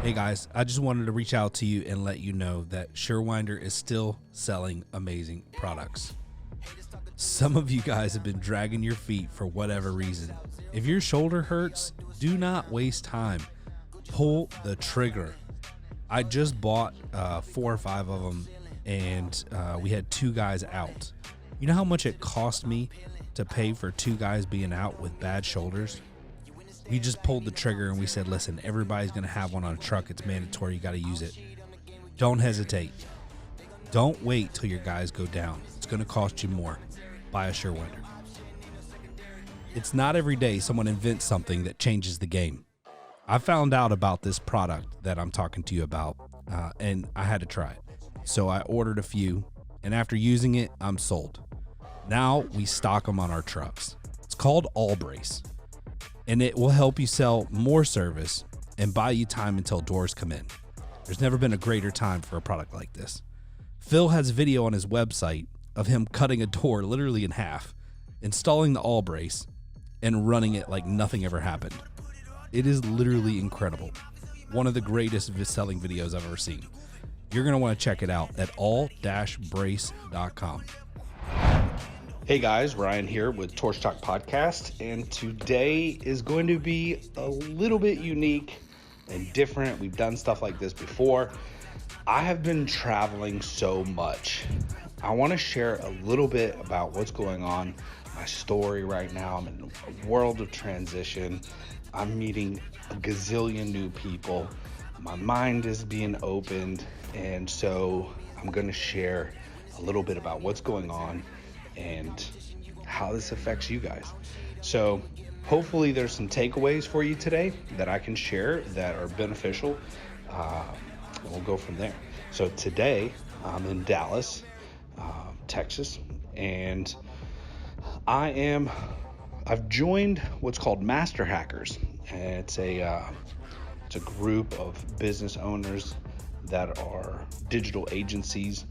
Hey guys, I just wanted to reach out to you and let you know that Surewinder is still selling amazing products. Some of you guys have been dragging your feet for whatever reason. If your shoulder hurts, do not waste time. Pull the trigger. I just bought 4 or 5 of them, and we had 2 guys out. You know how much it cost me to pay for 2 guys being out with bad shoulders? We just pulled the trigger and we said, listen, everybody's going to have one on a truck. It's mandatory. You got to use it. Don't hesitate. Don't wait till your guys go down. It's going to cost you more. Buy a Surewinder. It's not every day someone invents something that changes the game. I found out about this product that I'm talking to you about, and I had to try it. So I ordered a few, and after using it, I'm sold. Now we stock them on our trucks. It's called All Brace, and it will help you sell more service and buy you time until doors come in. There's never been a greater time for a product like this. Phil has a video on his website of him cutting a door literally in half, installing the All Brace, and running it like nothing ever happened. It is literally incredible. One of the greatest selling videos I've ever seen. You're going to want to check it out at all-brace.com. Hey guys, Ryan here with Torsion Talk Podcast, and today is going to be a little bit unique and different. We've done stuff like this before. I have been traveling so much. I want to share a little bit about what's going on, my story right now. I'm in a world of transition. I'm meeting a gazillion new people. My mind is being opened, and so I'm going to share a little bit about what's going on and how this affects you guys. So hopefully there's some takeaways for you today that I can share that are beneficial. And we'll go from there. So today I'm in Dallas, Texas, and I've joined what's called Master Hackers. And it's a group of business owners that are digital agencies,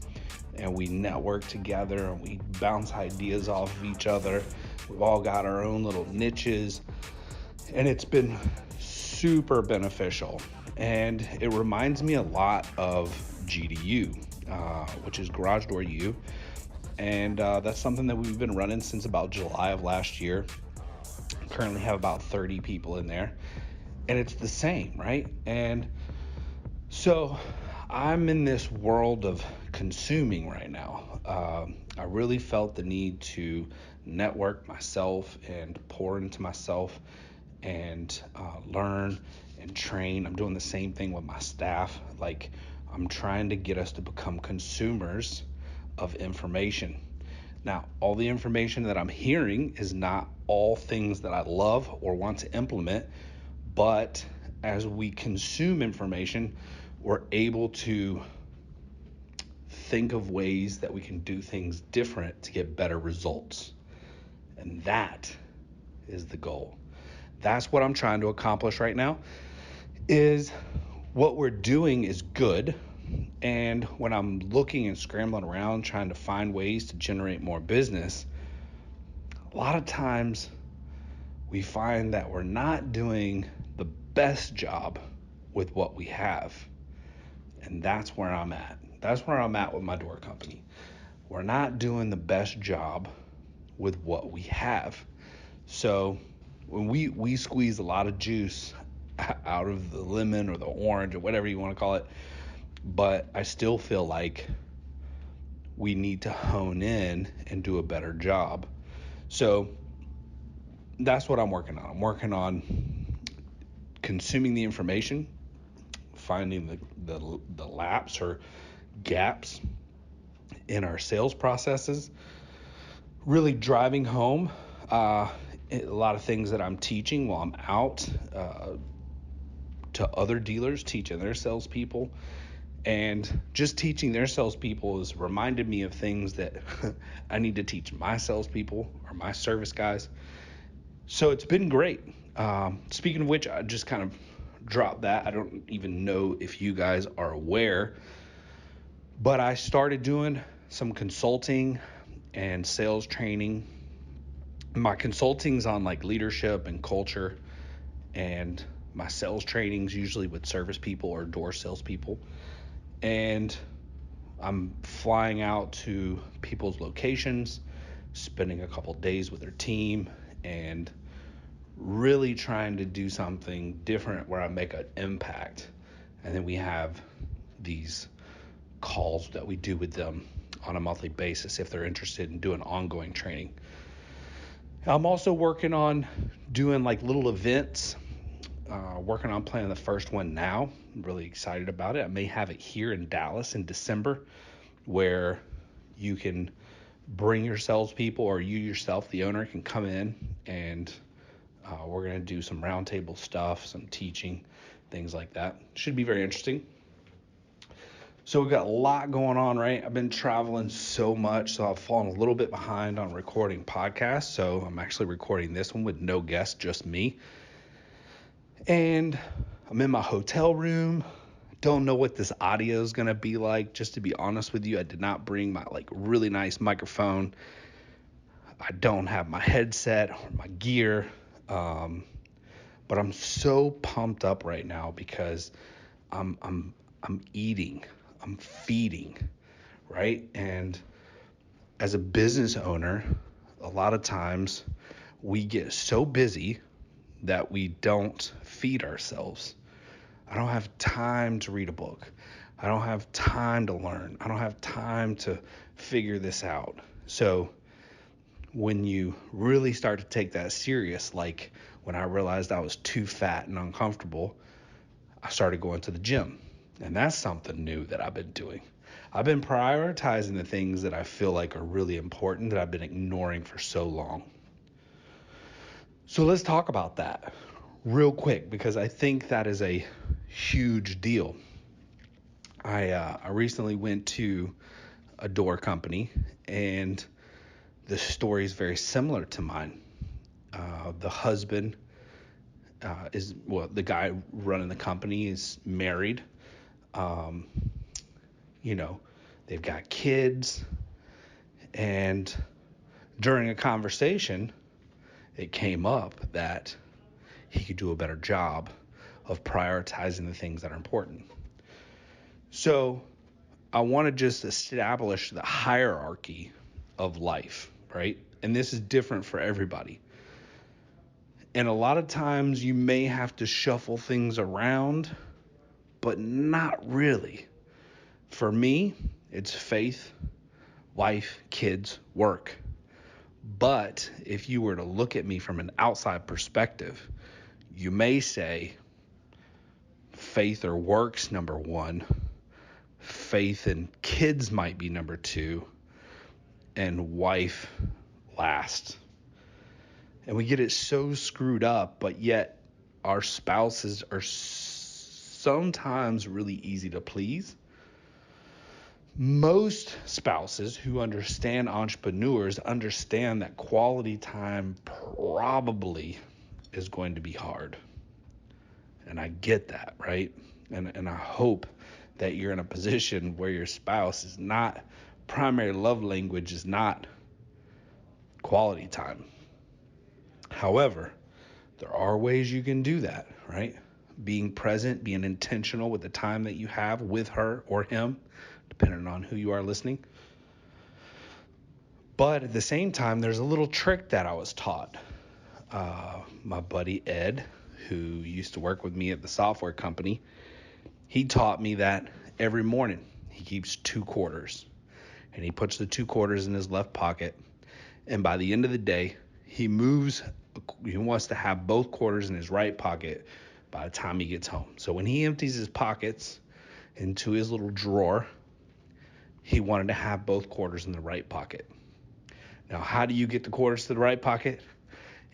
and we network together and we bounce ideas off of each other. We've all got our own little niches, and it's been super beneficial. And it reminds me a lot of GDU, which is Garage Door U. And that's something that we've been running since about July of last year. Currently have about 30 people in there, and it's the same, right? And so I'm in this world of consuming right now. I really felt the need to network myself and pour into myself and learn and train. I'm doing the same thing with my staff. Like, I'm trying to get us to become consumers of information. Now, all the information that I'm hearing is not all things that I love or want to implement, but as we consume information, we're able to think of ways that we can do things different to get better results. And that is the goal. That's what I'm trying to accomplish right now. Is what we're doing is good. And when I'm looking and scrambling around trying to find ways to generate more business, a lot of times we find that we're not doing the best job with what we have. And that's where I'm at. That's where I'm at with my door company. We're not doing the best job with what we have. So when we squeeze a lot of juice out of the lemon or the orange or whatever you want to call it, but I still feel like we need to hone in and do a better job. So that's what I'm working on. I'm working on consuming the information, finding the lapse or gaps in our sales processes, really driving home a lot of things that I'm teaching while I'm out to other dealers, teaching their salespeople. And just teaching their salespeople has reminded me of things that I need to teach my salespeople or my service guys. So it's been great. Speaking of which, I just kind of dropped that. I don't even know if you guys are aware, but I started doing some consulting and sales training. My consulting's on like leadership and culture and my sales trainings, usually with service people or door salespeople. And I'm flying out to people's locations, spending a couple days with their team, and really trying to do something different where I make an impact. And then we have these calls that we do with them on a monthly basis if they're interested in doing ongoing training. I'm also working on doing like little events, working on planning the first one now. I'm really excited about it. I may have it here in Dallas in December, where you can bring your salespeople, or you yourself, the owner, can come in, and we're going to do some roundtable stuff, some teaching, things like that. Should be very interesting. So we've got a lot going on, right? I've been traveling so much, so I've fallen a little bit behind on recording podcasts. So I'm actually recording this one with no guests, just me. And I'm in my hotel room. Don't know what this audio is going to be like. Just to be honest with you, I did not bring my really nice microphone. I don't have my headset or my gear. But I'm so pumped up right now because I'm eating, I'm feeding, right? And as a business owner, a lot of times we get so busy that we don't feed ourselves. I don't have time to read a book. I don't have time to learn. I don't have time to figure this out. So when you really start to take that serious, like when I realized I was too fat and uncomfortable, I started going to the gym. And that's something new that I've been doing. I've been prioritizing the things that I feel like are really important that I've been ignoring for so long. So let's talk about that real quick, because I think that is a huge deal. I recently went to a door company, and the story is very similar to mine. The husband the guy running the company is married. They've got kids, and during a conversation, it came up that he could do a better job of prioritizing the things that are important. So I want to just establish the hierarchy of life, right? And this is different for everybody. And a lot of times you may have to shuffle things around, but not really. For me, it's faith, wife, kids, work. But if you were to look at me from an outside perspective, you may say faith or work's number one, faith and kids might be number two, and wife last. And we get it so screwed up, but yet our spouses are sometimes really easy to please. Most spouses who understand entrepreneurs understand that quality time probably is going to be hard. And I get that, right? And I hope that you're in a position where your spouse is not, primary love language is not quality time. However, there are ways you can do that, right? Being present, being intentional with the time that you have with her or him, depending on who you are listening. But at the same time, there's a little trick that I was taught. My buddy Ed, who used to work with me at the software company, he taught me that every morning he keeps 2 quarters, and he puts the 2 quarters in his left pocket. And by the end of the day, he wants to have both quarters in his right pocket by the time he gets home. So when he empties his pockets into his little drawer, he wanted to have both quarters in the right pocket. Now, how do you get the quarters to the right pocket?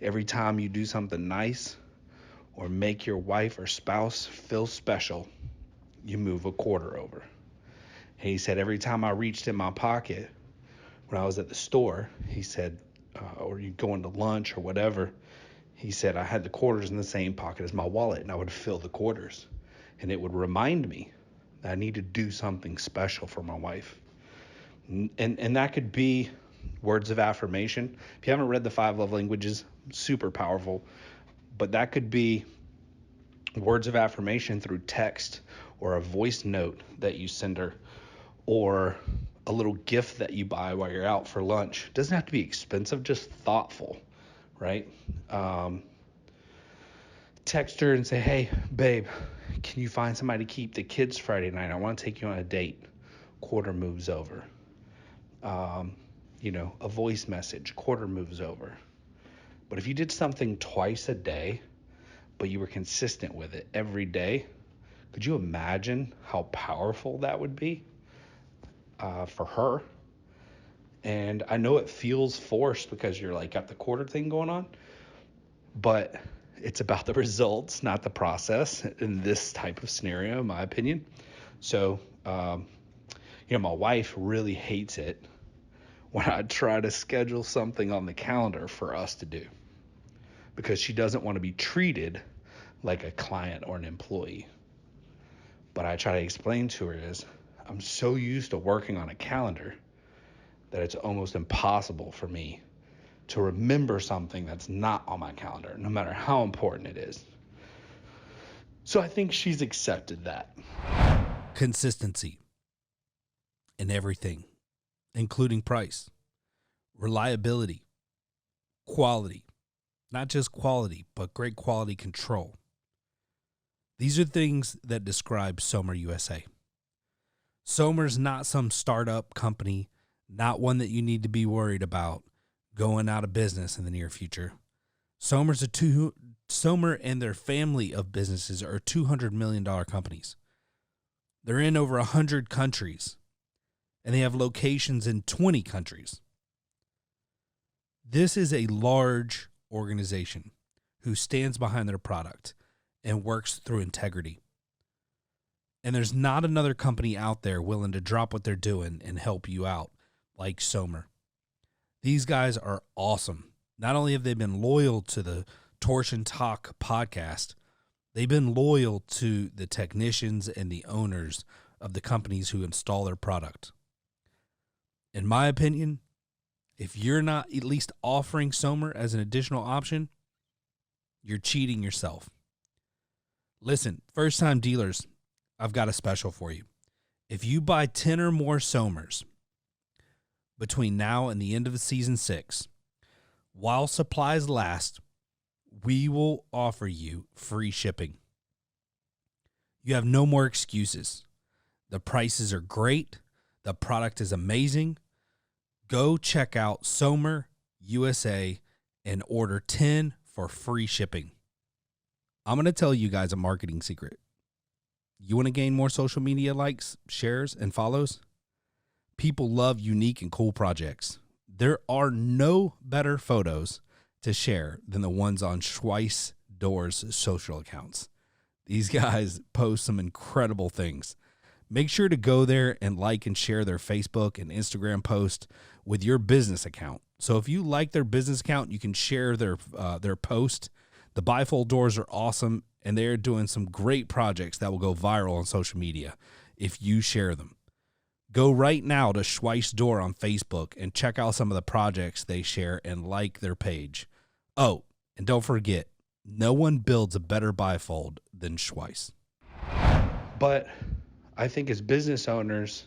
Every time you do something nice or make your wife or spouse feel special, you move a quarter over. And he said, every time I reached in my pocket when I was at the store, he said, or you go into lunch or whatever, he said, I had the quarters in the same pocket as my wallet, and I would fill the quarters. And it would remind me that I need to do something special for my wife. And that could be words of affirmation. If you haven't read the 5 Love Languages, super powerful. But that could be words of affirmation through text or a voice note that you send her or a little gift that you buy while you're out for lunch. It doesn't have to be expensive, just thoughtful, right? Text her and say, hey, babe, can you find somebody to keep the kids Friday night? I want to take you on a date. Quarter moves over. A voice message, quarter moves over. But if you did something twice a day, but you were consistent with it every day, could you imagine how powerful that would be for her? And I know it feels forced because you're like got the quarter thing going on, but it's about the results, not the process in this type of scenario, in my opinion. So, my wife really hates it when I try to schedule something on the calendar for us to do because she doesn't want to be treated like a client or an employee. But I try to explain to her is I'm so used to working on a calendar that it's almost impossible for me to remember something that's not on my calendar, no matter how important it is. So I think she's accepted that. Consistency in everything, including price, reliability, quality, not just quality, but great quality control. These are things that describe Somer USA. Somer's not some startup company, not one that you need to be worried about going out of business in the near future. Somer and their family of businesses are $200 million companies. They're in over 100 countries, and they have locations in 20 countries. This is a large organization who stands behind their product and works through integrity. And there's not another company out there willing to drop what they're doing and help you out like Somer. These guys are awesome. Not only have they been loyal to the Torsion Talk podcast, they've been loyal to the technicians and the owners of the companies who install their product. In my opinion, if you're not at least offering Somer as an additional option, you're cheating yourself. Listen, first-time dealers, I've got a special for you. If you buy 10 or more Somers between now and the end of season 6, while supplies last, we will offer you free shipping. You have no more excuses. The prices are great. The product is amazing. Go check out Somer USA and order 10 for free shipping. I'm going to tell you guys a marketing secret. You want to gain more social media likes, shares, and follows? People love unique and cool projects. There are no better photos to share than the ones on Schweiss Doors social accounts. These guys post some incredible things. Make sure to go there and like and share their Facebook and Instagram post with your business account. So if you like their business account, you can share their post. The bifold doors are awesome, and they're doing some great projects that will go viral on social media if you share them. Go right now to Schweiss Door on Facebook and check out some of the projects they share and like their page. Oh, and don't forget, no one builds a better bifold than Schweiss. But I think as business owners,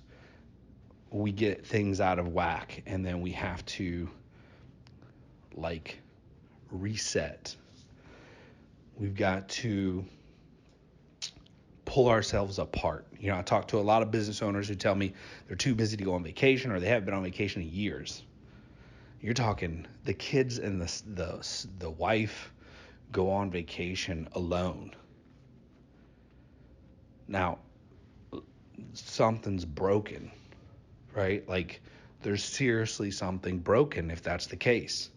we get things out of whack, and then we have to reset. We've got to pull ourselves apart. I talk to a lot of business owners who tell me they're too busy to go on vacation, or they haven't been on vacation in years. You're talking the kids and the wife go on vacation alone. Now, something's broken, right? There's seriously something broken if that's the case.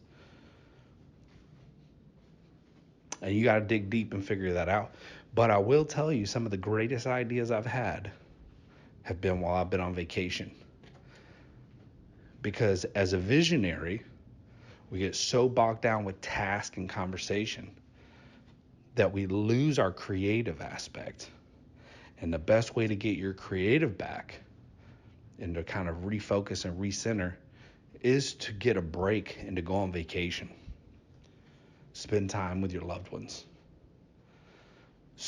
And you got to dig deep and figure that out. But I will tell you, some of the greatest ideas I've had have been while I've been on vacation. Because as a visionary, we get so bogged down with task and conversation that we lose our creative aspect. And the best way to get your creative back and to kind of refocus and recenter is to get a break and to go on vacation. Spend time with your loved ones.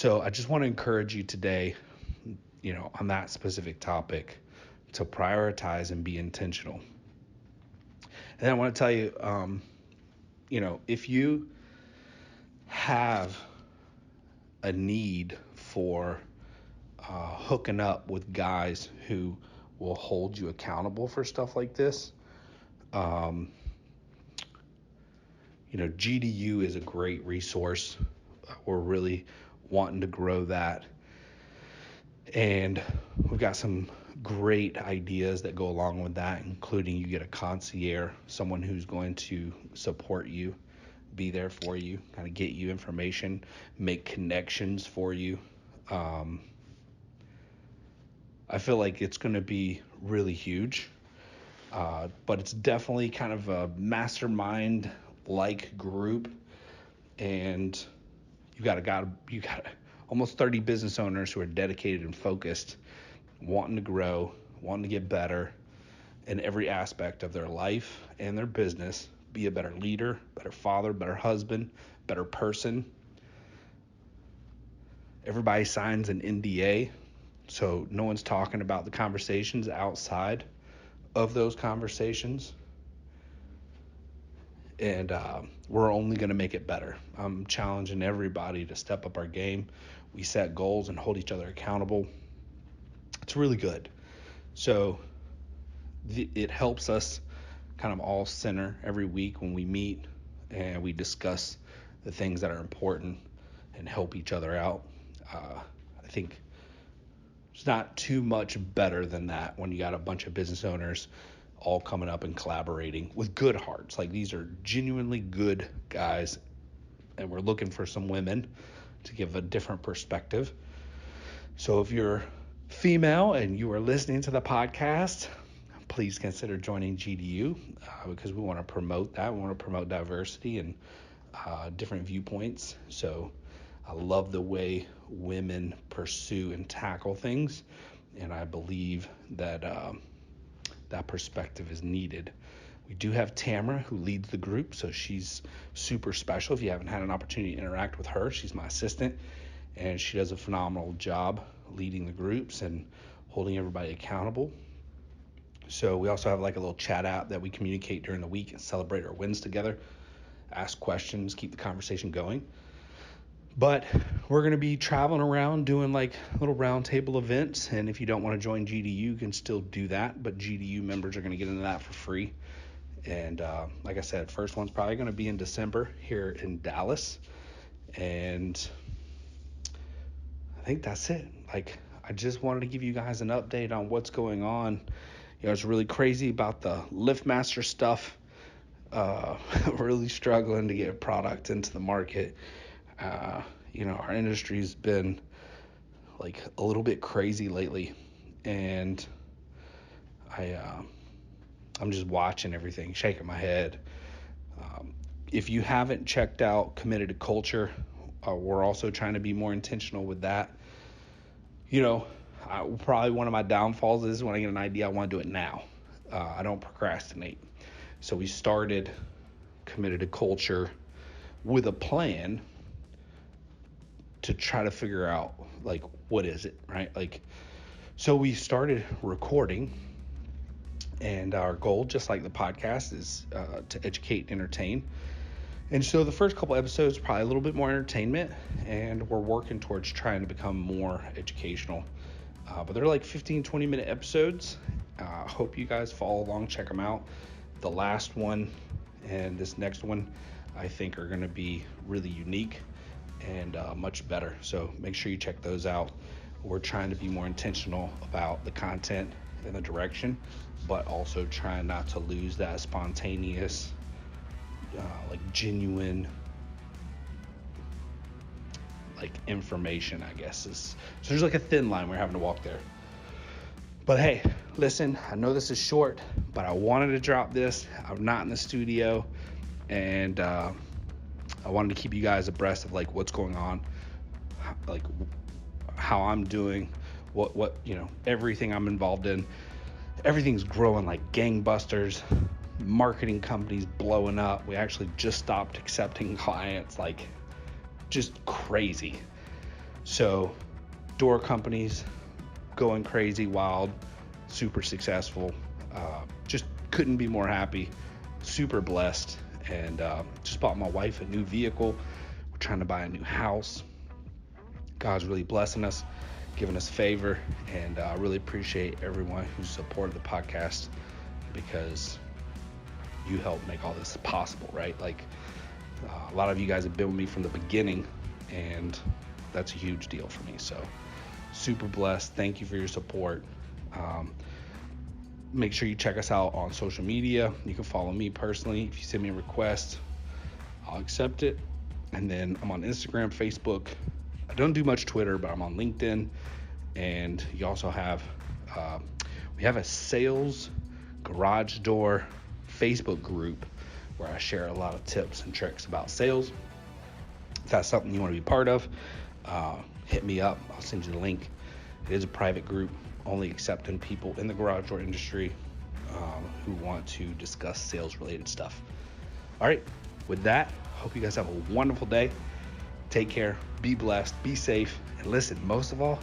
So I just want to encourage you today, on that specific topic, to prioritize and be intentional. And I want to tell you, if you have a need for hooking up with guys who will hold you accountable for stuff like this, GDU is a great resource. We're really wanting to grow that. And we've got some great ideas that go along with that, including you get a concierge, someone who's going to support you, be there for you, kind of get you information, make connections for you. I feel like it's going to be really huge, but it's definitely kind of a mastermind-like group, and you got almost 30 business owners who are dedicated and focused, wanting to grow, wanting to get better in every aspect of their life and their business, be a better leader, better father, better husband, better person. Everybody signs an NDA, so no one's talking about the conversations outside of those conversations. And we're only going to make it better. I'm challenging everybody to step up our game. We set goals and hold each other accountable. It's really good. So it helps us kind of all center every week when we meet and we discuss the things that are important and help each other out. I think it's not too much better than that when you got a bunch of business owners all coming up and collaborating with good hearts. Like, these are genuinely good guys, and we're looking for some women to give a different perspective. So if you're female and you are listening to the podcast, please consider joining GDU because we want to promote that. We want to promote diversity and different viewpoints. So I love the way women pursue and tackle things, and I believe that that perspective is needed. We do have Tamara, who leads the group, so she's super special. If you haven't had an opportunity to interact with her, she's my assistant, and she does a phenomenal job leading the groups and holding everybody accountable. So we also have like a little chat app that we communicate during the week and celebrate our wins together, ask questions, keep the conversation going. But we're going to be traveling around doing like little roundtable events. And if you don't want to join GDU, you can still do that. But GDU members are going to get into that for free. And like I said, first one's probably going to be in December here in Dallas. And I think that's it. Like, I just wanted to give you guys an update on what's going on. It's really crazy about the LiftMaster stuff. Really struggling to get product into the market. Our industry's been like a little bit crazy lately, and I'm just watching everything, shaking my head. If you haven't checked out Committed to Culture, we're also trying to be more intentional with that. Probably one of my downfalls is when I get an idea, I want to do it now. I don't procrastinate. So we started Committed to Culture with a plan to try to figure out, like, what is it, right? Like, so we started recording, and our goal, just like the podcast, is to educate and entertain. And so the first couple episodes, probably a little bit more entertainment, and we're working towards trying to become more educational. But they're like 15, 20-minute episodes. Hope you guys follow along, check them out. The last one and this next one, I think, are going to be really unique and much better. So make sure you check those out. We're trying to be more intentional about the content and the direction, but also trying not to lose that spontaneous, genuine, information, I guess. So there's like a thin line we're having to walk there. But hey, listen, I know this is short, but I wanted to drop this. I'm not in the studio, and I wanted to keep you guys abreast of what's going on, how I'm doing, what everything I'm involved in. Everything's growing like gangbusters. Marketing companies blowing up. We actually just stopped accepting clients, just crazy. So door companies going crazy, wild, super successful. Just couldn't be more happy, super blessed, and just bought my wife a new vehicle. We're trying to buy a new house. God's really blessing us, giving us favor, and I really appreciate everyone who supported the podcast, because you helped make all this possible, right? Like a lot of you guys have been with me from the beginning, and that's a huge deal for me. So super blessed. Thank you for your support. Make sure you check us out on social media. You can follow me personally. If you send me a request, I'll accept it. And then I'm on Instagram, Facebook. I don't do much Twitter, but I'm on LinkedIn. And you also have, we have a sales garage door Facebook group where I share a lot of tips and tricks about sales. If that's something you want to be part of, hit me up. I'll send you the link. It is a private group, only accepting people in the garage door industry who want to discuss sales related stuff. All right, with that, hope you guys have a wonderful day. Take care, be blessed, be safe, and listen, most of all,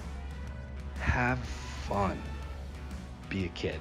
have fun. Be a kid.